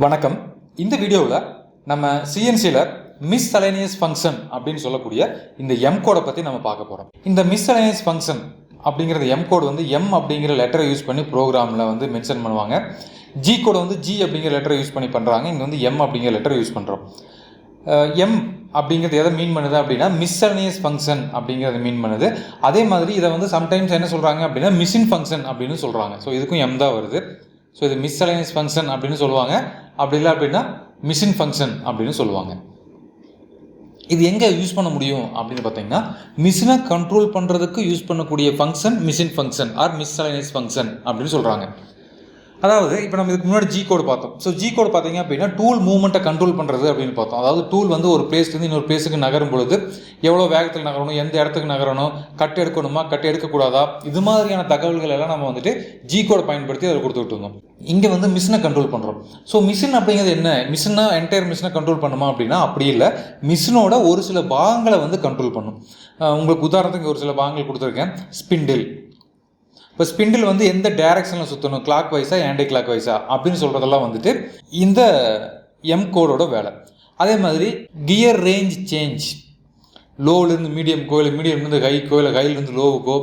வணக்கம். இந்த வீடியோவில் நம்ம சிஎன்சியில் மிஸ்செலேனியஸ் ஃபங்க்ஷன் அப்படின்னு சொல்லக்கூடிய இந்த எம் கோடை பற்றி நம்ம பார்க்க போகிறோம். இந்த மிஸ்செலேனியஸ் ஃபங்க்ஷன் அப்படிங்கிறது எம் கோடு வந்து எம் அப்படிங்கிற லெட்டரை யூஸ் பண்ணி ப்ரோக்ராமில் வந்து மென்ஷன் பண்ணுவாங்க. ஜி கோடை வந்து ஜி அப்படிங்கிற லெட்டரை யூஸ் பண்ணி பண்ணுறாங்க. இங்கே வந்து எம் அப்படிங்கிற லெட்டரை யூஸ் பண்ணுறோம். எம் அப்படிங்கிறது எதை மீன் பண்ணுது அப்படின்னா மிஸ்செலேனியஸ் ஃபங்க்ஷன் அப்படிங்கிறத மீன் பண்ணுது. அதே மாதிரி இதை வந்து சம்டைம்ஸ் என்ன சொல்கிறாங்க அப்படின்னா மிஷின் ஃபங்க்ஷன் அப்படின்னு சொல்கிறாங்க. ஸோ இதுக்கும் எம் தான் வருது. ஸோ இது மிஸ்செலேனியஸ் ஃபங்க்ஷன் அப்படின்னு சொல்லுவாங்க. அப்படி இல்லை அப்படின்னா மிஷின் ஃபங்க்ஷன் அப்படின்னு சொல்லுவாங்க. இது எங்கே யூஸ் பண்ண முடியும் அப்படின்னு பார்த்தீங்கன்னா மிஷினை கண்ட்ரோல் பண்ணுறதுக்கு யூஸ் பண்ணக்கூடிய function machine function or miscellaneous function அப்படின்னு சொல்கிறாங்க. அதாவது இப்போ நம்ம இதுக்கு முன்னாடி ஜி கோடு பார்த்தோம். ஸோ ஜி கோடு பார்த்தீங்க அப்படின்னா டூல் மூவ்மெண்ட்டை கண்ட்ரோல் பண்ணுறது அப்படின்னு பார்த்தோம். அதாவது டூல் வந்து ஒரு பிளேஸ்லேருந்து இன்னொரு பிளேஸுக்கு நகரும் பொழுது எவ்வளோ வேகத்தில் நகரணும், எந்த இடத்துக்கு நகரணும், கட்டு எடுக்கணுமா கட்டு எடுக்கக்கூடாதா, இது மாதிரியான தகவல்கள் எல்லாம் நம்ம வந்துட்டு ஜி கோடை பயன்படுத்தி அதில் கொடுத்துக்கிட்டு இருந்தோம். இங்கே வந்து மிஷினை கண்ட்ரோல் பண்ணுறோம். ஸோ மிஷின் அப்படிங்கிறது என்ன, மிஷினா என்டையர் மிஷினை கண்ட்ரோல் பண்ணுமா அப்படின்னா அப்படி இல்லை. மிஷினோட ஒரு சில பாகங்களை வந்து கண்ட்ரோல் பண்ணும். உங்களுக்கு உதாரணத்துக்கு ஒரு சில பாகங்கள் கொடுத்துருக்கேன். ஸ்பிண்டில். இப்போ ஸ்பிண்டில் வந்து எந்த டைரக்ஷனில் சுற்றணும், கிளாக் வைஸா ஆன்டி கிளாக் வைஸா அப்படின்னு சொல்கிறதெல்லாம் வந்துட்டு இந்த எம் கோடோட வேலை. அதே மாதிரி கியர் ரேஞ்ச் சேஞ்ச், லோவிலேருந்து மீடியம்க்கோ இல்லை மீடியம்லேருந்து ஹைக்கோ இல்லை ஹைலேருந்து லோவுக்கோ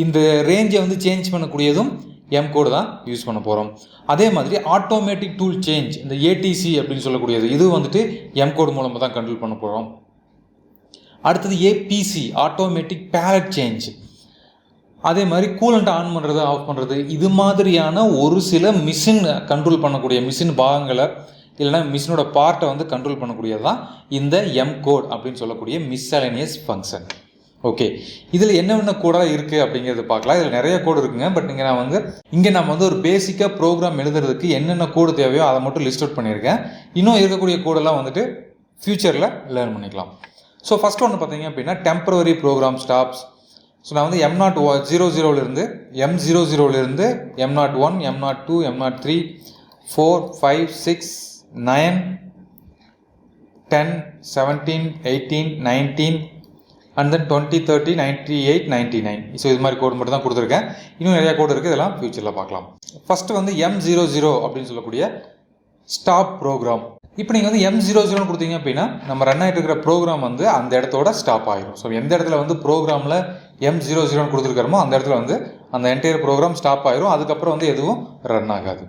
இந்த ரேஞ்சை வந்து சேஞ்ச் பண்ணக்கூடியதும் எம் கோடு தான் யூஸ் பண்ண போகிறோம். அதே மாதிரி ஆட்டோமேட்டிக் டூல் சேஞ்ச், இந்த ஏடிசி அப்படின்னு சொல்லக்கூடியது இது வந்துட்டு எம் கோடு மூலமாக தான் கண்ட்ரோல் பண்ண போகிறோம். அடுத்தது ஏபிசி ஆட்டோமேட்டிக் பேலட் சேஞ்ச். அதே மாதிரி கூலண்ட் ஆன் பண்ணுறது ஆஃப் பண்ணுறது இது மாதிரியான ஒரு சில மிஷின் கண்ட்ரோல் பண்ணக்கூடிய மிஷின் பாகங்களை இல்லைனா மிஷினோட பார்ட்டை வந்து கண்ட்ரோல் பண்ணக்கூடியது தான் இந்த எம் கோட் அப்படின்னு சொல்லக்கூடிய மிஸ்செலேனியஸ் ஃபங்க்ஷன். ஓகே, இதில் என்னென்ன கோடாக இருக்குது அப்படிங்கிறது பார்க்கலாம். இதில் நிறைய கோடு இருக்குங்க. பட் இங்கே நம்ம வந்து ஒரு பேசிக்காக ப்ரோக்ராம் எழுதுறதுக்கு என்னென்ன கோடு தேவையோ அதை மட்டும் லிஸ்ட் அவுட் பண்ணியிருக்கேன். இன்னும் இருக்கக்கூடிய கோடெல்லாம் வந்துட்டு ஃப்யூச்சரில் லேர்ன் பண்ணிக்கலாம். ஸோ ஃபஸ்ட் ஒன்று பார்த்தீங்க அப்படின்னா டெம்பரரி ப்ரோக்ராம் ஸ்டாப்ஸ். ஸோ நான் வந்து M000 M00 M01 M02 M03 4 5 6 9 10 17 18 19 and then 20 30 98 99. So இது மாதிரி கோடு மட்டும் தான் கொடுத்துருக்கேன். இன்னும் நிறையா கோடு இருக்குது, இதெல்லாம் ஃபியூச்சரில் பார்க்கலாம். ஃபஸ்ட்டு வந்து M00 அப்படின்னு சொல்லக்கூடிய ஸ்டாப் ப்ரோக்ராம். இப்போ நீங்கள் வந்து M00 கொடுத்தீங்க அப்படின்னா நம்ம ரன் ஆகிட்டு இருக்கிற ப்ரோக்ராம் வந்து அந்த இடத்தோட ஸ்டாப் ஆகிடும். ஸோ எந்த இடத்துல வந்து ப்ரோக்ராமில் M00 கொடுத்துருக்கிறோமோ அந்த இடத்துல வந்து அந்த என்டையர் ப்ரோக்ராம் ஸ்டாப் ஆகிடும். அதுக்கப்புறம் வந்து எதுவும் ரன் ஆகாது.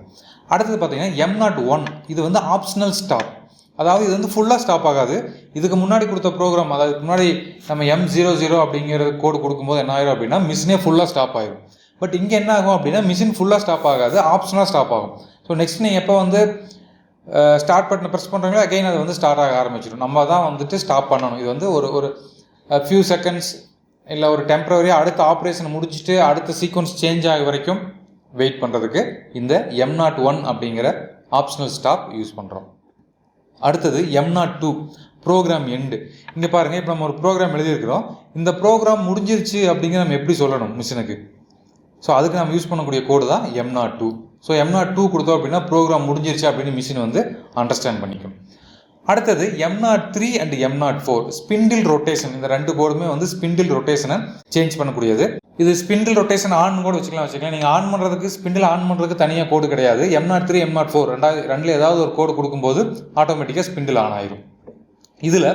அடுத்தது பார்த்தீங்கன்னா M01 இது வந்து ஆப்ஷனல் ஸ்டாப். அதாவது இது வந்து ஃபுல்லாக ஸ்டாப் ஆகாது. இதுக்கு முன்னாடி கொடுத்த ப்ரோக்ராம், அதாவது முன்னாடி நம்ம M00 அப்படிங்கிற கோடு கொடுக்கும்போது என்ன ஆயிரும் அப்படின்னா மிஷினே ஃபுல்லாக ஸ்டாப் ஆகிடும். பட் இங்கே என்ன ஆகும் அப்படின்னா மிஷின் ஃபுல்லாக ஸ்டாப் ஆகாது, ஆப்ஷனாக ஸ்டாப் ஆகும். ஸோ நெக்ஸ்ட் நீங்கள் எப்போ வந்து ஸ்டார்ட் பட்டனை ப்ரெஸ் பண்ணுறாங்களோ அகைன் அது வந்து ஸ்டார்ட் ஆக ஆரம்பிச்சிடும். நம்ம தான் வந்துட்டு ஸ்டாப் பண்ணணும். இது வந்து ஒரு ஃபியூ செகண்ட்ஸ் இல்லை ஒரு டெம்பரரியாக அடுத்த ஆப்ரேஷன் முடிச்சுட்டு அடுத்த சீக்வன்ஸ் சேஞ்ச் ஆக வரைக்கும் வெயிட் பண்ணுறதுக்கு இந்த M01 அப்படிங்கிற ஆப்ஷனல் ஸ்டாப் யூஸ் பண்ணுறோம். அடுத்தது M02 ப்ரோக்ராம் எண்டு. இங்கே பாருங்கள், இப்போ நம்ம ஒரு ப்ரோக்ராம் எழுதியிருக்கிறோம். இந்த ப்ரோக்ராம் முடிஞ்சிருச்சு அப்படிங்கிற நம்ம எப்படி சொல்லணும் மிஷினுக்கு. ஸோ அதுக்கு நம்ம யூஸ் பண்ணக்கூடிய கோடு தான் M02. ஸோ M02 கொடுத்தோம் அப்படின்னா ப்ரோக்ராம் முடிஞ்சிருச்சு அப்படின்னு மிஷின் வந்து அண்டர்ஸ்டாண்ட் பண்ணிக்கும். அடுத்தது M03 and M04 spindle rotation. இந்த ரெண்டு கோடுமே வந்து ஸ்பிண்டில் ரொட்டேஷனை சேஞ்ச் பண்ணக்கூடியது. இது ஸ்பிண்டில் ரொட்டேஷன் ஆன் கூட வச்சுக்கலாம். நீங்கள் ஆன் பண்ணுறதுக்கு ஸ்பிண்டில் ஆன் பண்ணுறதுக்கு தனியாக கோடு கிடையாது. M03 M04 ரெண்டில் ஏதாவது ஒரு கோடு கொடுக்கும்போது ஆட்டோமேட்டிக்காக ஸ்பிண்டில் ஆன் ஆயிடும். இதில்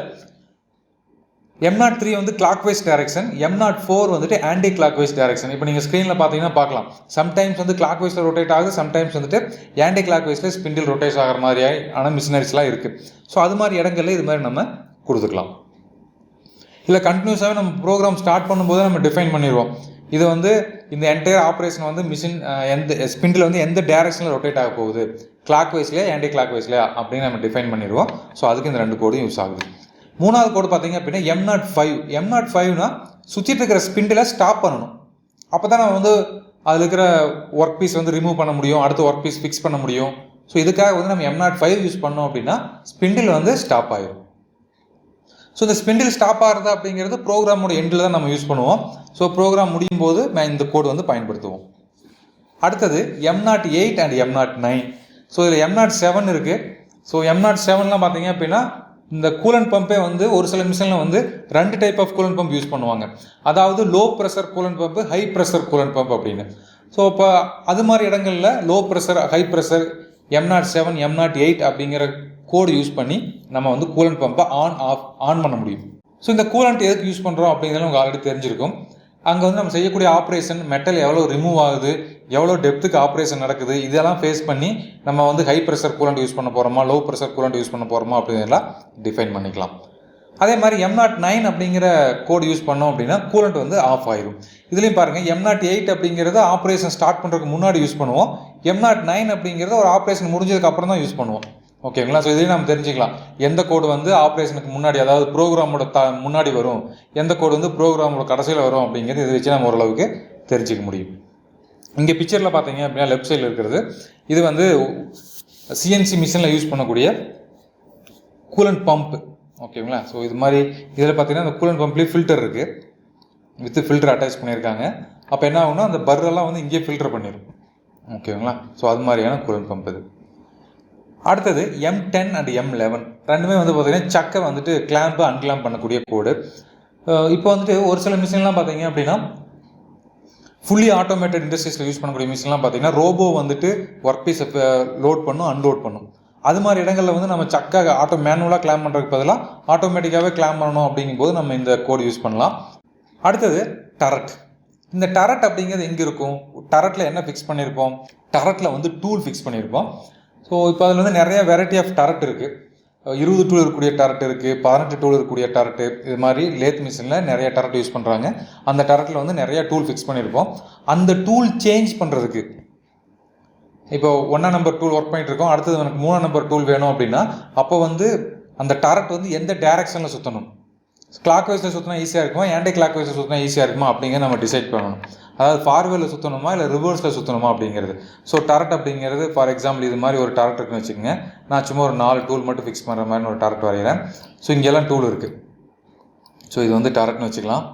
M03 வந்து கிளாக் வைஸ் டைரக்ஷன், M04 வந்துட்டு ஆன்டி கிளாக் வைஸ் டைரக்ஷன். இப்போ நீங்கள் ஸ்க்ரீனில் பார்த்தீங்கன்னா பார்க்கலாம், சம்டைம்ஸ் வந்து கிளாக் வைஸில் ரொட்டேட் ஆகுது, சம்டைம்ஸ் வந்துட்டு ஆன்டி கிளாக் வைஸில் ஸ்பிண்டில் ரொட்டேட் ஆகிற மாதிரியான மிஷினரிஸ்லாம் இருக்குது. ஸோ அது மாதிரி இடங்கள்ல இது மாதிரி நம்ம கொடுத்துக்கலாம். இல்லை கண்டினியூஸாகவே நம்ம ப்ரோக்ராம் ஸ்டார்ட் பண்ணும்போது நம்ம டிஃபைன் பண்ணிடுவோம். இது வந்து இந்த என்டையர் ஆப்ரேஷன் வந்து மிஷின் எந்த ஸ்பிண்டில் வந்து எந்த டைரக்ஷனில் ரொட்டேட் ஆக போகுது, கிளாக் வைஸ்லையா ஆன்டி கிளாக் வைஸ்லையா அப்படின்னு நம்ம டிஃபைன் பண்ணிடுவோம். ஸோ அதுக்கு இந்த ரெண்டு கோடும் யூஸ் ஆகுது. மூணாவது கோடு பார்த்தீங்க அப்படின்னா M05னா சுற்றிட்டு இருக்கிற ஸ்பிண்டில் ஸ்டாப் பண்ணணும். அப்போ தான் நம்ம வந்து அதில் இருக்கிற ஒர்க் பீஸ் வந்து ரிமூவ் பண்ண முடியும், அடுத்த ஒர்க் பீஸ் ஃபிக்ஸ் பண்ண முடியும். ஸோ இதுக்காக வந்து நம்ம M05 யூஸ் பண்ணோம் அப்படின்னா ஸ்பிண்டில் வந்து ஸ்டாப் ஆகிடும். ஸோ இந்த ஸ்பிண்டில் ஸ்டாப் ஆகிறது அப்படிங்கிறது ப்ரோக்ராமோட எண்டில் தான் நம்ம யூஸ் பண்ணுவோம். ஸோ ப்ரோக்ராம் முடியும் போது இந்த கோடு வந்து பயன்படுத்துவோம். அடுத்தது M08 அண்ட் M09. ஸோ இதில் M07 இருக்குது. ஸோ M07லாம் பார்த்தீங்க அப்படின்னா இந்த கூலண்ட் பம்பே வந்து ஒரு சில மிஷினில் வந்து ரெண்டு type of coolant pump use பண்ணுவாங்க. அதாவது low pressure coolant pump, high pressure coolant pump அப்படின்னு. ஸோ இப்போ அது மாதிரி இடங்களில் low pressure high pressure M07 M08 அப்படிங்கிற கோடு யூஸ் பண்ணி நம்ம வந்து கூலண்ட் பம்பை ஆன் பண்ண முடியும். ஸோ இந்த கூலண்ட் எதுக்கு யூஸ் பண்ணுறோம் அப்படிங்கிறது உங்களுக்கு ஆல்ரெடி தெரிஞ்சிருக்கும். அங்கே வந்து நம்ம செய்யக்கூடிய ஆப்ரேஷன், மெட்டல் எவ்வளோ ரிமூவ் ஆகுது, எவ்வளோ டெப்த்துக்கு ஆப்ரேஷன் நடக்குது, இதெல்லாம் ஃபேஸ் பண்ணி நம்ம வந்து ஹை ப்ரெஷர் கூலண்ட் யூஸ் பண்ண போகிறோமா, லோ ப்ரெஷர் கூலண்ட் யூஸ் பண்ண போகிறோமா அப்படிங்கிறதெல்லாம் டிஃபைன் பண்ணிக்கலாம். அதே மாதிரி M09 அப்படிங்கிற கோடு யூஸ் பண்ணோம் அப்படின்னா கூலண்ட் வந்து ஆஃப் ஆயிடும். இதுலேயும் பாருங்கள், M08 அப்படிங்கிறது ஆப்ரேஷன் ஸ்டார்ட் பண்ணுறதுக்கு முன்னாடி யூஸ் பண்ணுவோம். M09 அப்படிங்கிறது ஒரு ஆப்ரேஷன் முடிஞ்சதுக்கு அப்புறம் தான் யூஸ் பண்ணுவோம். ஓகேங்களா? ஸோ இதையும் நம்ம தெரிஞ்சுக்கலாம். எந்த கோடு வந்து ஆப்ரேஷனுக்கு முன்னாடி, அதாவது ப்ரோக்ராமோட முன்னாடி வரும், எந்த கோடு வந்து ப்ரோக்ராமோட கடைசியில் வரும் அப்படிங்கிறது இதை வச்சு நம்ம ஓரளவுக்கு தெரிஞ்சிக்க முடியும். இங்கே பிக்சரில் பார்த்தீங்க அப்படின்னா லெஃப்ட் சைடில் இருக்கிறது இது வந்து சிஎன்சி மிஷினில் யூஸ் பண்ணக்கூடிய கூலண்ட் பம்ப். ஓகேங்களா? ஸோ இது மாதிரி இதில் பார்த்தீங்கன்னா அந்த கூலண்ட் பம்ப்லேயே ஃபில்டர் இருக்குது, வித் ஃபில்டர் அட்டாச் பண்ணியிருக்காங்க. அப்போ என்ன ஆகும்னா அந்த பர்ரெல்லாம் வந்து இங்கேயே ஃபில்டர் பண்ணிடும். ஓகேங்களா? ஸோ அது மாதிரியான கூலண்ட் பம்ப் இது. அடுத்தது M10 அண்ட் M11 ரெண்டுமே வந்து பார்த்தீங்கன்னா சக்கை வந்துட்டு கிளாம்பு அன்கிளாம்ப் பண்ணக்கூடிய கோடு. இப்போ வந்துட்டு ஒரு சில மிஷின்லாம் பார்த்தீங்க அப்படின்னா ஃபுல்லி ஆட்டோமேட்டட் இண்டஸ்ட்ரீஸில் யூஸ் பண்ணக்கூடிய மிஷின்லாம் பார்த்தீங்கன்னா ரோபோ வந்துட்டு ஒர்க் பீஸை லோட் பண்ணும், அன்லோட் பண்ணும். அது மாதிரி இடங்களில் வந்து நம்ம சக்கை மேனுவலாக கிளாம் பண்ணுறதுக்கு பதிலாக ஆட்டோமேட்டிக்காகவே கிளாம் பண்ணணும் அப்படிங்கும்போது நம்ம இந்த கோடு யூஸ் பண்ணலாம். அடுத்தது டரட். இந்த டரட் அப்படிங்கிறது எங்கே இருக்கும்? டரட்டில் என்ன ஃபிக்ஸ் பண்ணியிருப்போம்? டரட்டில் வந்து டூல் ஃபிக்ஸ் பண்ணியிருப்போம். ஸோ இப்போ அதில் வந்து நிறைய வெரைட்டி ஆஃப் டரட் இருக்குது. 20 டூல் இருக்கக்கூடிய டரட் இருக்குது, 18 டூல் இருக்கக்கூடிய டரட்டு, இது மாதிரி லேத் மிஷினில் நிறைய டரட் யூஸ் பண்ணுறாங்க. அந்த டரட்டில் வந்து நிறைய டூல் ஃபிக்ஸ் பண்ணியிருப்போம். அந்த டூல் சேஞ்ச் பண்ணுறதுக்கு, இப்போ 1ஆம் நம்பர் டூல் ஒர்க் பண்ணிட்டு இருக்கோம், அடுத்தது எனக்கு 3ஆம் நம்பர் டூல் வேணும் அப்படின்னா அப்போ வந்து அந்த டரட் வந்து எந்த டைரக்ஷனில் சுற்றணும், கிளாக் வைஸில் சுற்றினா ஈஸியாக இருக்குமா, ஆன்டி கிளாக் வைஸில் சுற்றினா ஈஸியாக இருக்குமா அப்படிங்கிறத நம்ம டிசைட் பண்ணணும். அதாவது ஃபார்வேர்டில் சுற்றணுமா இல்லை ரிவர்ஸில் சுற்றணுமா அப்படிங்கிறது. ஸோ டரட் அப்படிங்கிறது ஃபார் எக்ஸாம்பிள் இது மாதிரி ஒரு டரட் இருக்குன்னு வச்சுக்கோங்க. நான் சும்மா ஒரு 4 டூல் மட்டும் ஃபிக்ஸ் பண்ணுற மாதிரி ஒரு டரட் வரைகிறேன். ஸோ இங்கெல்லாம் டூல் இருக்குது. ஸோ இது வந்து டரட்னு வச்சுக்கலாம்.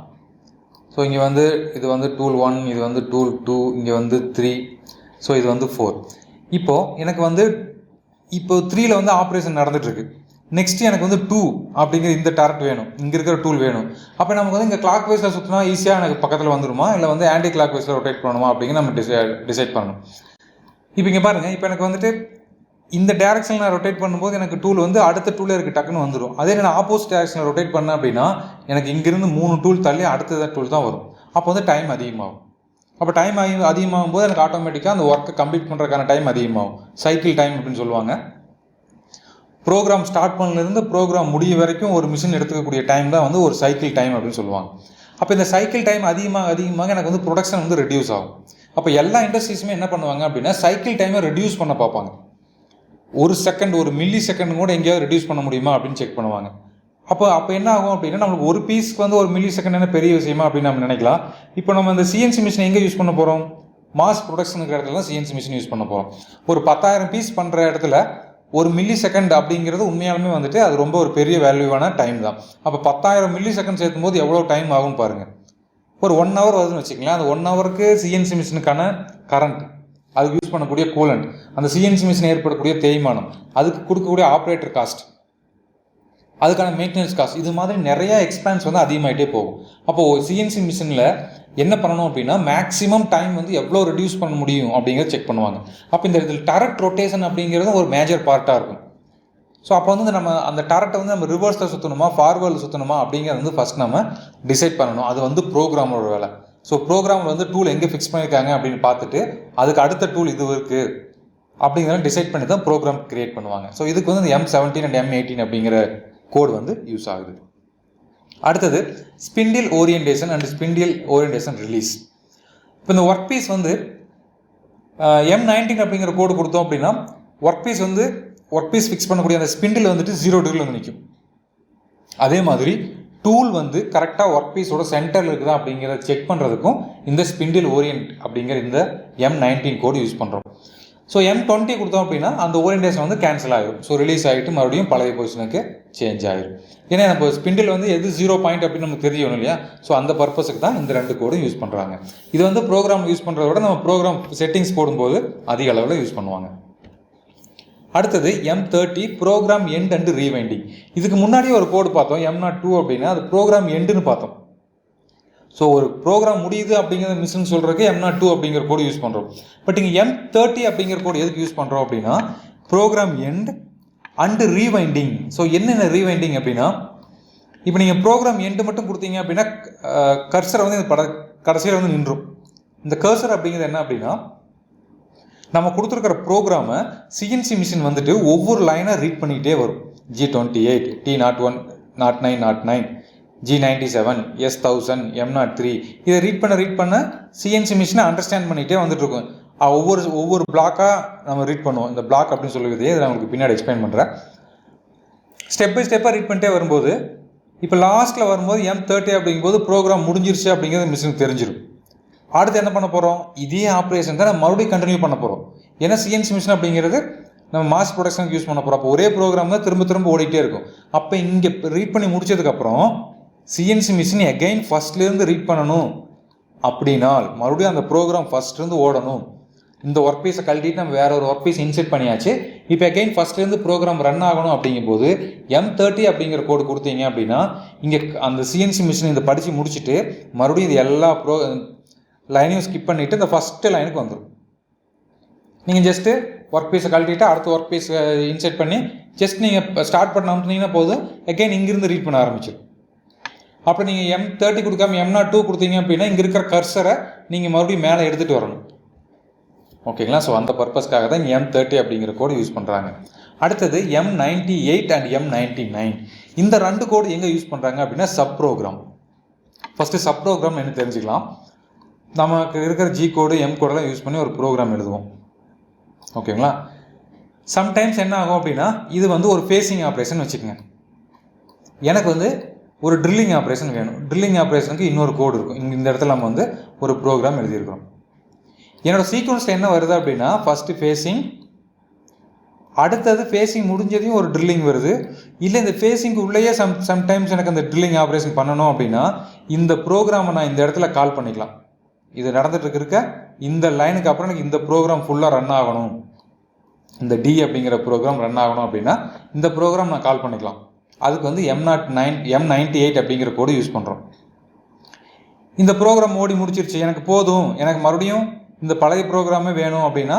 ஸோ இங்கே வந்து இது வந்து டூல் 1, இது வந்து டூல் 2, இங்கே வந்து 3, ஸோ இது வந்து 4. இப்போது எனக்கு வந்து இப்போ 3ல் வந்து ஆப்ரேஷன் நடந்துகிட்ருக்கு. நெக்ஸ்ட் எனக்கு வந்து 2 அப்படிங்கிற இந்த டரட் வேணும், இங்கே இருக்கிற டூல் வேணும். அப்போ நமக்கு வந்து இங்கே கிளாக் வைஸில் சுற்றினா ஈஸியாக எனக்கு பக்கத்தில் வந்துடுமா, இல்லை வந்து ஆன்டி கிளாக் வைஸில் ரொட்டேட் பண்ணணுமா அப்படிங்கிற நம்ம டிசைட் பண்ணணும். இப்போ இங்கே பாருங்கள், இப்போ எனக்கு வந்துட்டு இந்த டேரக்ஷனில் நான் ரொட்டேட் பண்ணும்போது எனக்கு டூல் வந்து அடுத்த டூலே இருக்குது, டக்குன்னு வந்துடும். அதே நான் ஆப்போசிட் டேரக்ஷனில் ரொட்டேட் பண்ணேன் அப்படின்னா எனக்கு இங்கேருந்து 3 டூல் தள்ளி அடுத்த டூல் தான் வரும். அப்போ வந்து டைம் அதிகமாகும். அப்போ டைம் அதிகமாகும் போது எனக்கு ஆட்டோமேட்டிக்காக அந்த ஒர்க்கை கம்ப்ளீட் பண்ணுறதுக்கான டைம் அதிகமாகும். சைக்கிள் டைம் அப்படின்னு சொல்லுவாங்க. ப்ரோக்ராம் ஸ்டார்ட் பண்ணலேருந்து ப்ரோக்ராம் முடிய வரைக்கும் ஒரு மிஷின் எடுத்துக்கக்கூடிய டைம் தான் வந்து ஒரு சைக்கிள் டைம் அப்படின்னு சொல்லுவாங்க. அப்போ இந்த சைக்கிள் டைம் அதிகமாக எனக்கு வந்து ப்ரொடக்ஷன் வந்து ரெடியூஸ் ஆகும். அப்போ எல்லா இண்டஸ்ட்ரீஸுமே என்ன பண்ணுவாங்க அப்படின்னா சைக்கிள் டைமை ரெடியூஸ் பண்ண பார்ப்பாங்க. 1 செகண்ட், 1 மில்லி செகண்ட் கூட எங்கேயாவது ரெடியூஸ் பண்ண முடியுமா அப்படின்னு செக் பண்ணுவாங்க. அப்போ என்ன ஆகும் அப்படின்னா நம்மளுக்கு ஒரு பீஸ்க்கு வந்து 1 மில்லி செகண்ட் என்ன பெரிய விஷயமா அப்படின்னு நம்ம நினைக்கலாம். இப்போ நம்ம இந்த சிஎன்சி மிஷினை எங்கே யூஸ் பண்ண போகிறோம்? மாஸ் ப்ரொடக்ஷனுக்கு இடத்துல தான் சிஎன்சி மிஷின் யூஸ் பண்ண போகிறோம். ஒரு 10,000 பீஸ் பண்ணுற இடத்துல 1 மில்லி செகண்ட் அப்படிங்கிறது உண்மையாலுமே வந்துட்டு அது ரொம்ப ஒரு பெரிய வேல்யூவான டைம் தான். அப்போ 10,000 மில்லி செகண்ட் சேர்க்கும் போது எவ்வளோ டைம் ஆகும்னு பாருங்கள். ஒரு 1 ஹவர் வருதுன்னு வச்சுக்கலாம். அந்த 1 ஹவருக்கு சிஎன்சி மிஷினுக்கான கரண்ட், அதுக்கு யூஸ் பண்ணக்கூடிய கூலண்ட், அந்த சிஎன்சி மிஷின் ஏற்படக்கூடிய தேய்மானம், அதுக்கு கொடுக்கக்கூடிய ஆப்ரேட்டர் காஸ்ட், அதுக்கான மெயின்டெனன்ஸ் காஸ்ட், இது மாதிரி நிறையா எக்ஸ்பென்ஸ் வந்து அதிகமாகிட்டே போகும். அப்போது சிஎன்சி மிஷினில் என்ன பண்ணணும் அப்படின்னா மேக்ஸிமம் டைம் வந்து எவ்வளோ ரெடியூஸ் பண்ண முடியும் அப்படிங்கிறத செக் பண்ணுவாங்க. அப்போ இந்த இதில் டரட் ரொட்டேஷன் அப்படிங்கிறது ஒரு மேஜர் பார்ட்டாக இருக்கும். ஸோ அப்போ வந்து நம்ம அந்த டரட்டை வந்து நம்ம ரிவர்ஸில் சுற்றணுமா ஃபார்வர்டில் சுற்றணுமா அப்படிங்கிறது வந்து ஃபஸ்ட் நம்ம டிசைட் பண்ணணும். அது வந்து ப்ரோக்ராமோட வேலை. ஸோ ப்ரோக்ராமில் வந்து டூல் எங்கே ஃபிக்ஸ் பண்ணியிருக்காங்க அப்படின்னு பார்த்துட்டு அதுக்கு அடுத்த டூல் இது இருக்குது அப்படிங்கிறத டிசைட் பண்ணி தான் ப்ரோக்ராம் கிரியேட் பண்ணுவாங்க. ஸோ இதுக்கு வந்து இந்த M17 அண்ட் M18 அப்படிங்கிற கோடு வந்து யூஸ் ஆகுது. அடுத்தது spindle orientation and spindle orientation release. இப்போ இந்த ஒர்க் பீஸ் வந்து M19 அப்படிங்கிற கோடு கொடுத்தோம் அப்படின்னா ஒர்க் பீஸ் ஃபிக்ஸ் பண்ணக்கூடிய அந்த ஸ்பிண்டில் வந்துட்டு 0 டிகிரியில் வந்து நிற்கும். அதே மாதிரி டூல் வந்து கரெக்டாக ஒர்க் பீஸோட சென்டரில் இருக்குதா அப்படிங்கிறத செக் பண்ணுறதுக்கும் இந்த ஸ்பிண்டில் ஓரியன்ட் அப்படிங்கிற இந்த M19 கோடு யூஸ் பண்ணுறோம். ஸோ M20 கொடுத்தோம் அப்படின்னா அந்த ஓரியன்டேஷன் வந்து கேன்சல் ஆகிடும். ஸோ ரிலீஸ் ஆகிட்டு மறுபடியும் பழைய பொசிஷனுக்கு சேஞ்ச் ஆகிடும். ஏன்னா நம்ம ஸ்பிண்டில் வந்து எது 0 பாயிண்ட் அப்படின்னு நமக்கு தெரியணும் இல்லையா? ஸோ அந்த பர்பஸுக்கு தான் இந்த 2 கோடும் யூஸ் பண்ணுறாங்க. இது வந்து ப்ரோக்ராம் யூஸ் பண்ணுறத விட நம்ம ப்ரோக்ராம் செட்டிங்ஸ் போடும்போது அதிக அளவில் யூஸ் பண்ணுவாங்க. அடுத்தது M30 program end and rewinding. இதுக்கு முன்னாடியே ஒரு கோடு பார்த்தோம் M02 அப்படின்னா அது ப்ரோக்ராம் எண்டுன்னு பார்த்தோம். ஸோ ஒரு ப்ரோக்ராம் முடியுது அப்படிங்கிற மிஷின் சொல்கிறதுக்கு M02 அப்படிங்கிற கோடு யூஸ் பண்ணுறோம். பட் இங்கே M30 அப்படிங்கிற கோடு எதுக்கு யூஸ் பண்ணுறோம் அப்படின்னா program end and rewinding. So என்னென்ன ரீவைண்டிங் அப்படின்னா, இப்போ நீங்கள் ப்ரோக்ராம் எண்டு மட்டும் கொடுத்தீங்க அப்படின்னா கர்சரை வந்து இந்த கடைசியில் வந்து நின்றும். இந்த கர்சர் அப்படிங்கிறது என்ன அப்படின்னா, நம்ம கொடுத்துருக்கிற ப்ரோக்ராமை சிஎன்சி மிஷின் வந்துட்டு ஒவ்வொரு லைனாக ரீட் பண்ணிக்கிட்டே வரும். G28, T01, 09, 09, G97, S1000, M03 இதை ரீட் பண்ண சிஎன்சி மிஷினை அண்டர்ஸ்டாண்ட் பண்ணிகிட்டே வந்துட்டு இருக்கும். ஒவ்வொரு பிளாக்காக நம்ம ரீட் பண்ணுவோம். இந்த பிளாக் அப்படின்னு சொல்லுவதே இதை நான் உங்களுக்கு பின்னாடி எக்ஸ்பிளைன் பண்ணுறேன். ஸ்டெப் பை ஸ்டெப்பாக ரீட் பண்ணிட்டே வரும்போது இப்போ லாஸ்ட்டில் வரும்போது M30 அப்படிங்கும்போது ப்ரோக்ராம் முடிஞ்சிருச்சு அப்படிங்கிறது மிஷினுக்கு தெரிஞ்சிடும். அடுத்து என்ன பண்ண போகிறோம், இதே ஆப்ரேஷன் தான் நம்ம மறுபடியும் கண்டினியூ பண்ண போகிறோம். ஏன்னா சிஎன்சி மிஷின் அப்படிங்கிறது நம்ம மாஸ் ப்ரொடக்ஷனுக்கு யூஸ் பண்ண போகிறோம். அப்போ ஒரே ப்ரோக்ராம் தான் திரும்ப ஓடிட்டே இருக்கும். அப்போ இங்கே ரீட் பண்ணி முடிச்சதுக்கப்புறம் சிஎன்சி மிஷின் எகைன் ஃபஸ்ட்லேருந்து ரீட் பண்ணணும் அப்படின்னால் மறுபடியும் அந்த ப்ரோக்ராம் ஃபஸ்ட்லேருந்து ஓடணும். இந்த ஒர்க் பீஸை கழட்டிட்டு நம்ம வேற ஒரு ஒர்க் பீஸ் இன்செர்ட் பண்ணியாச்சு. இப்போ எகைன் ஃபஸ்ட்லேருந்து ப்ரோக்ராம் ரன் ஆகணும் அப்படிங்கும்போது M30 அப்படிங்கிற கோடு கொடுத்தீங்க அப்படின்னா இங்கே அந்த சிஎன்சி மிஷின் இதை படித்து முடிச்சுட்டு மறுபடியும் இது எல்லா லைனையும் ஸ்கிப் பண்ணிவிட்டு இந்த ஃபஸ்ட்டு லைனுக்கு வந்துடும். நீங்கள் ஜஸ்ட்டு ஒர்க் பீஸை கழட்டிட்டு அடுத்த ஒர்க் பீஸ் இன்செர்ட் பண்ணி ஜஸ்ட் நீங்கள் ஸ்டார்ட் பண்ண அமுத்துனீங்கன்னா போதும், எகைன் இங்கிருந்து ரீட் பண்ண ஆரம்பிச்சிடும். அப்போ நீங்கள் M30 கொடுக்காம M02 கொடுத்தீங்க அப்படின்னா இங்கே இருக்கிற கர்சரை நீங்கள் மறுபடியும் மேலே எடுத்துகிட்டு வரணும். ஓகேங்களா? ஸோ அந்த பர்பஸ்க்காக தான் இங்கே M30 அப்படிங்கிற கோடு யூஸ் பண்ணுறாங்க. அடுத்தது M98 அண்ட் M99. இந்த ரெண்டு கோடு எங்கே யூஸ் பண்ணுறாங்க அப்படின்னா sub program. First sub program என்ன தெரிஞ்சுக்கலாம். நமக்கு இருக்கிற G கோடு M கோடெல்லாம் யூஸ் பண்ணி ஒரு ப்ரோக்ராம் எழுதுவோம். ஓகேங்களா? சம்டைம்ஸ் என்ன ஆகும் அப்படின்னா இது வந்து ஒரு ஃபேஸிங் ஆப்ரேஷன் வச்சுக்கோங்க. எனக்கு வந்து ஒரு ட்ரில்லிங் ஆப்ரேஷன் வேணும். ட்ரில்லிங் ஆப்ரேஷனுக்கு இன்னொரு கோடு இருக்கும். இந்த இடத்துல நம்ம வந்து ஒரு ப்ரோக்ராம் எழுதியிருக்கிறோம். என்னோட சீக்வன்ஸில் என்ன வருது அப்படின்னா ஃபஸ்ட்டு ஃபேஸிங், அடுத்தது ஃபேஸிங் முடிஞ்சதையும் ஒரு ட்ரில்லிங் வருது. இல்லை இந்த ஃபேஸிங்க்கு உள்ளேயே சம்டைம்ஸ் எனக்கு அந்த ட்ரில்லிங் ஆப்ரேஷன் பண்ணணும் அப்படின்னா இந்த ப்ரோக்ராமை நான் இந்த இடத்துல கால் பண்ணிக்கலாம். இது நடந்துட்டு இருக்க இந்த லைனுக்கு அப்புறம் எனக்கு இந்த ப்ரோக்ராம் ஃபுல்லாக ரன் ஆகணும், இந்த டி அப்படிங்கிற ப்ரோக்ராம் ரன் ஆகணும் அப்படின்னா இந்த ப்ரோக்ராம் நான் கால் பண்ணிக்கலாம். அதுக்கு வந்து M98 அப்படிங்கிற கோடு யூஸ் பண்ணுறோம். இந்த ப்ரோக்ராம் ஓடி முடிச்சிருச்சு, எனக்கு போதும், எனக்கு மறுபடியும் இந்த பழைய ப்ரோக்ராமே வேணும் அப்படின்னா,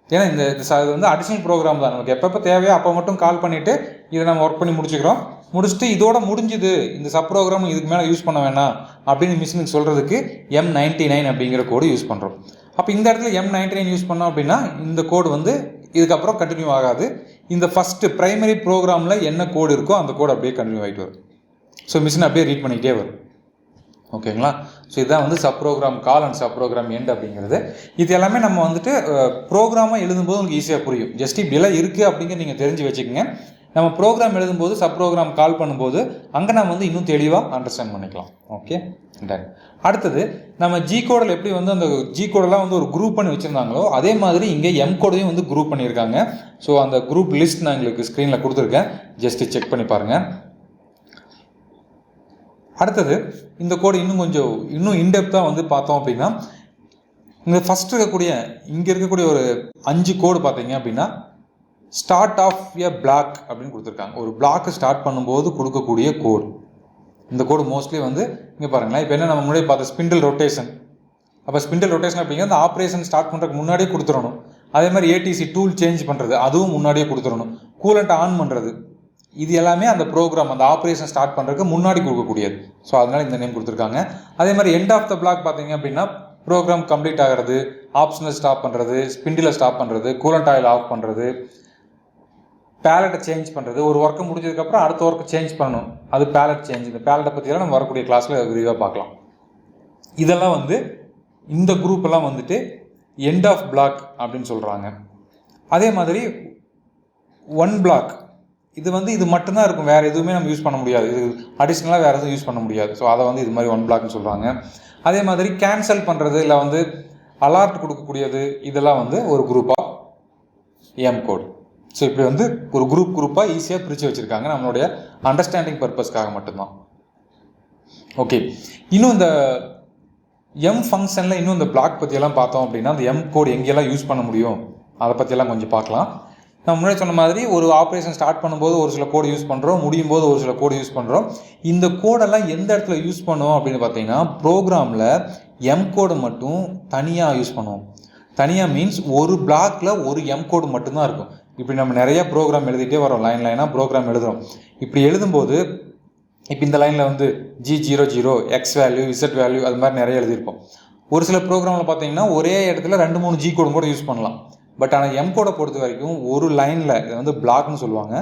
ஏன்னா இந்த இது வந்து அடிஷ்னல் ப்ரோக்ராம் தான், நமக்கு எப்பப்போ தேவையோ அப்போ மட்டும் கால் பண்ணிவிட்டு இதை நம்ம ஒர்க் பண்ணி முடிச்சுக்கிறோம். முடிச்சுட்டு இதோட முடிஞ்சுது, இந்த சப் ப்ரோக்ராம் இதுக்கு மேலே யூஸ் பண்ண வேணாம் அப்படின்னு மிஷினுக்கு சொல்கிறதுக்கு M99 அப்படிங்கிற கோடு யூஸ் பண்ணுறோம். அப்போ இந்த இடத்துல M99 யூஸ் பண்ணோம் அப்படின்னா இந்த கோடு வந்து இதுக்கப்புறம் கண்டினியூ ஆகாது. இந்த ஃபஸ்ட்டு ப்ரைமரி ப்ரோக்ராமில் என்ன கோடு இருக்கோ அந்த கோடு அப்படியே கண்டினியூ ஆகிட்டு வரும். ஸோ மிஷின் அப்படியே ரீட் பண்ணிக்கிட்டே வரும். ஓகேங்களா? ஸோ இதுதான் வந்து sub program call and sub program end அப்படிங்கிறது. இது எல்லாமே நம்ம வந்துட்டு ப்ரோக்ராமாக எழுதும்போது உங்களுக்கு ஈஸியாக புரியும். ஜஸ்ட் இப்படிலாம் இருக்குது அப்படிங்கிற நீங்கள் தெரிஞ்சு வச்சுக்கோங்க. நம்ம ப்ரோக்ராம் எழுதும்போது சப் ப்ரோக்ராம் கால் பண்ணும்போது அங்கே நம்ம வந்து இன்னும் தெளிவாக அண்டர்ஸ்டாண்ட் பண்ணிக்கலாம். Okay, done. அடுத்தது நம்ம ஜி கோடில் எப்படி வந்து அந்த ஜி கோடெல்லாம் வந்து ஒரு குரூப் பண்ணி வச்சுருந்தாங்களோ அதே மாதிரி இங்கே எம் கோடையும் வந்து குரூப் பண்ணியிருக்காங்க. ஸோ அந்த குரூப் லிஸ்ட் நான் எங்களுக்கு ஸ்க்ரீனில் கொடுத்துருக்கேன், ஜஸ்ட்டு செக் பண்ணி பாருங்கள். அடுத்தது இந்த கோடு இன்னும் இன்டெப்த்தாக வந்து பார்த்தோம் அப்படின்னா இங்கே ஃபஸ்ட்டு இங்கே இருக்கக்கூடிய ஒரு 5 கோடு பார்த்தீங்க அப்படின்னா ஸ்டார்ட் ஆஃப் எ பிளாக் அப்படின்னு கொடுத்துருக்காங்க. ஒரு பிளாக்கு ஸ்டார்ட் பண்ணும்போது கொடுக்கக்கூடிய கோடு. இந்த கோடு மோஸ்ட்லி வந்து இங்கே பாருங்களேன். இப்போ என்ன நம்ம முன்னாடி பார்த்த ஸ்பிண்டில் ரொட்டேஷன். அப்போ ஸ்பிண்டில் ரொட்டேஷன் அப்படிங்கிறது அந்த ஆப்ரேஷன் ஸ்டார்ட் பண்ணுறதுக்கு முன்னாடியே கொடுத்துடணும். அதே மாதிரி ஏடிசி டூல் சேஞ்ச் பண்ணுறது அதுவும் முன்னாடியே கொடுத்துடணும். கூலண்ட் ஆன் பண்ணுறது இது எல்லாமே அந்த ப்ரோக்ராம் அந்த ஆப்ரேஷன் ஸ்டார்ட் பண்ணுறதுக்கு முன்னாடி கொடுக்கக்கூடியது. ஸோ அதனால் இந்த நேம் கொடுத்துருக்காங்க. அதே மாதிரி எண்ட் ஆஃப் த பிளாக் பார்த்தீங்க அப்படின்னா ப்ரோக்ராம் கம்ப்ளீட் ஆகிறது, ஆப்ஷனல் ஸ்டாப் பண்ணுறது, ஸ்பிண்டில் ஸ்டாப் பண்ணுறது, கூலண்ட் ஆயில் ஆஃப் பண்ணுறது, பேலட்டை சேஞ்ச் பண்ணுறது. ஒரு ஒர்க்கை முடிஞ்சதுக்கப்புறம் அடுத்த ஒர்க்கை சேஞ்ச் பண்ணணும், அது பேலட் சேஞ்ச். இந்த பேலட்டை பற்றியெல்லாம் நம்ம வரக்கூடிய கிளாஸில் விரிவாக பார்க்கலாம். இதெல்லாம் வந்து இந்த குரூப் எல்லாம் வந்துட்டு எண்ட் ஆஃப் பிளாக் அப்படின்னு சொல்கிறாங்க. அதே மாதிரி ஒன் பிளாக் இது வந்து இது மட்டும்தான் இருக்கும், வேறு எதுவுமே நம்ம யூஸ் பண்ண முடியாது, இது அடிஷ்னலாக வேறு எதுவும் யூஸ் பண்ண முடியாது. ஸோ அதை வந்து இது மாதிரி ஒன் பிளாக்னு சொல்கிறாங்க. அதே மாதிரி கேன்சல் பண்ணுறது இல்லை வந்து அலார்ட் கொடுக்கக்கூடியது இதெல்லாம் வந்து ஒரு குரூப்பாக எம் கோட். ஸோ இப்படி வந்து ஒரு குரூப்பாக ஈஸியாக பிரித்து வச்சுருக்காங்க நம்மளுடைய அண்டர்ஸ்டாண்டிங் பர்பஸ்க்காக மட்டும்தான். ஓகே, இன்னும் இந்த எம் ஃபங்க்ஷனில் இன்னும் இந்த பிளாக் பற்றியெல்லாம் பார்த்தோம் அப்படின்னா அந்த எம் கோட் எங்கெல்லாம் யூஸ் பண்ண முடியும் அதை பற்றியெல்லாம் கொஞ்சம் பார்க்கலாம். நம்ம முன்னாடி சொன்ன மாதிரி ஒரு ஆப்ரேஷன் ஸ்டார்ட் பண்ணும்போது ஒரு சில கோடு யூஸ் பண்ணுறோம், முடியும் போது ஒரு சில கோடு யூஸ் பண்ணுறோம். இந்த கோடெல்லாம் எந்த இடத்துல யூஸ் பண்ணுவோம் அப்படின்னு பார்த்தீங்கன்னா ப்ரோக்ராமில் எம் கோடு மட்டும் தனியாக யூஸ் பண்ணுவோம். தனியாக மீன்ஸ் ஒரு பிளாக்கில் ஒரு எம் கோடு மட்டும்தான் இருக்கும். இப்படி நம்ம நிறைய ப்ரோக்ராம் எழுதிட்டே வரோம், லைனாக ப்ரோக்ராம் எழுதுகிறோம். இப்படி எழுதும்போது இப்போ இந்த லைனில் வந்து G00 X value Z value அது மாதிரி நிறைய எழுதியிருப்போம். ஒரு சில ப்ரோக்ராமில் பார்த்தீங்கன்னா ஒரே இடத்துல 2-3 G கோடும் கூட யூஸ் பண்ணலாம். பட் ஆனால் எம் கோடை பொறுத்த வரைக்கும் ஒரு லைனில், இதை வந்து பிளாக்னு சொல்லுவாங்க,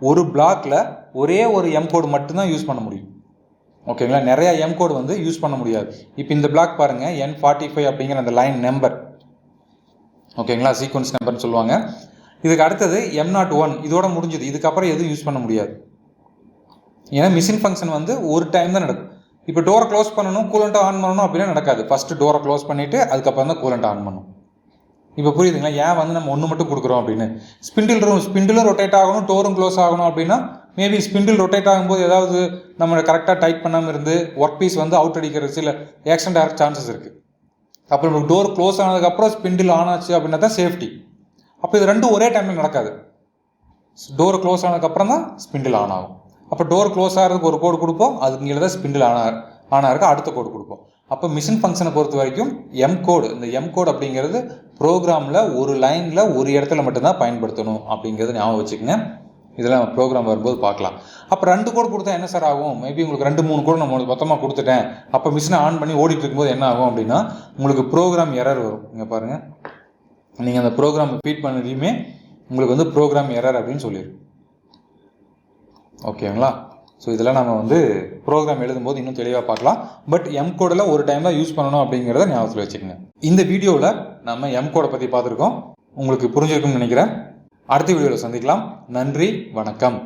ஒரு பிளாக்கில் ஒரே ஒரு எம் கோடு மட்டும்தான் யூஸ் பண்ண முடியும். ஓகேங்களா, நிறையா எம் கோடு வந்து யூஸ் பண்ண முடியாது. இப்போ இந்த பிளாக் பாருங்கள், N45 அப்படிங்கிற அந்த லைன் நம்பர், ஓகேங்களா, சீக்வன்ஸ் நம்பர்னு சொல்லுவாங்க. இதுக்கு அடுத்தது M01, இதோட முடிஞ்சது. இதுக்கப்புறம் எதுவும் யூஸ் பண்ண முடியாது. ஏன்னா மிஷின் ஃபங்க்ஷன் வந்து ஒரு டைம் தான் நடக்கும். இப்போ டோரை க்ளோஸ் பண்ணணும், கூலண்ட்டை ஆன் பண்ணணும் அப்படின்னா நடக்காது. ஃபஸ்ட்டு டோரை க்ளோஸ் பண்ணிவிட்டு அதுக்கப்புறம் தான் கூலண்ட்டை ஆன் பண்ணணும். இப்போ புரியுதுங்களா, ஏன் வந்து நம்ம ஒன்று மட்டும் கொடுக்குறோம் அப்படின்னு. ஸ்பிண்டிலும் ரொட்டேட் ஆகணும், டோரும் க்ளோஸ் ஆகணும் அப்படின்னா மேபி ஸ்பிண்டில் ரொட்டேட் ஆகும்போது ஏதாவது நம்ம கரெக்டாக டைட் பண்ணாமல் இருந்து ஒர்க் பீஸ் வந்து அவுட் அடிக்கிறது சில ஆக்சிடென்ட் ஆகிற சான்சஸ் இருக்குது. அப்போ நமக்கு டோர் க்ளோஸ் ஆனதுக்கப்புறம் ஸ்பிண்டில் ஆன் ஆச்சு அப்படின்னா தான் சேஃப்டி. அப்போ இது ரெண்டும் ஒரே டைமில் நடக்காது. டோர் க்ளோஸ் ஆனதுக்கப்புறம் தான் ஸ்பிண்டில் ஆன் ஆகும். அப்போ டோர் க்ளோஸ் ஆகிறதுக்கு ஒரு கோடு கொடுப்போம், அதுக்கு கீழே தான் ஸ்பிண்டில் ஆனாருக்கு அடுத்த கோடு கொடுப்போம். அப்போ மிஷின் ஃபங்க்ஷனை பொறுத்த வரைக்கும் எம் கோடு, இந்த எம் கோடு அப்படிங்கிறது ப்ரோக்ராமில் ஒரு லைனில் ஒரு இடத்துல மட்டும்தான் பயன்படுத்தணும் அப்படிங்கிறது ஞாபகம் வச்சுக்கோங்க. இதெல்லாம் ப்ரோக்ராம் வரும்போது பார்க்கலாம். அப்போ 2 கோடு கொடுத்தா என்ன சார் ஆகும்? மேபி உங்களுக்கு 2-3 கோடு நம்ம மொத்தமாக கொடுத்துட்டேன், அப்போ மிஷினை ஆன் பண்ணி ஓடிட்டு இருக்கும்போது என்ன ஆகும் அப்படின்னா உங்களுக்கு ப்ரோக்ராம் எரர் வரும். இங்கே பாருங்கள், நீங்கள் அந்த ப்ரோக்ராம் ஃபீட் பண்ணதையுமே உங்களுக்கு வந்து ப்ரோக்ராம் எரர் அப்படின்னு சொல்லிடும். ஓகேங்களா, ஸோ இதெல்லாம் நம்ம வந்து ப்ரோக்ராம் எழுதும்போது இன்னும் தெளிவாக பார்க்கலாம். பட் எம் கோடில் ஒரு டைம் தான் யூஸ் பண்ணணும் அப்படிங்கிறத ஞாபகத்தில் வச்சுக்கோங்க. இந்த வீடியோவில் நம்ம எம் கோடை பற்றி பார்த்துருக்கோம். உங்களுக்கு புரிஞ்சிருக்கும்னு நினைக்கிறேன். அடுத்த வீடியோவில் சந்திக்கலாம். நன்றி, வணக்கம்.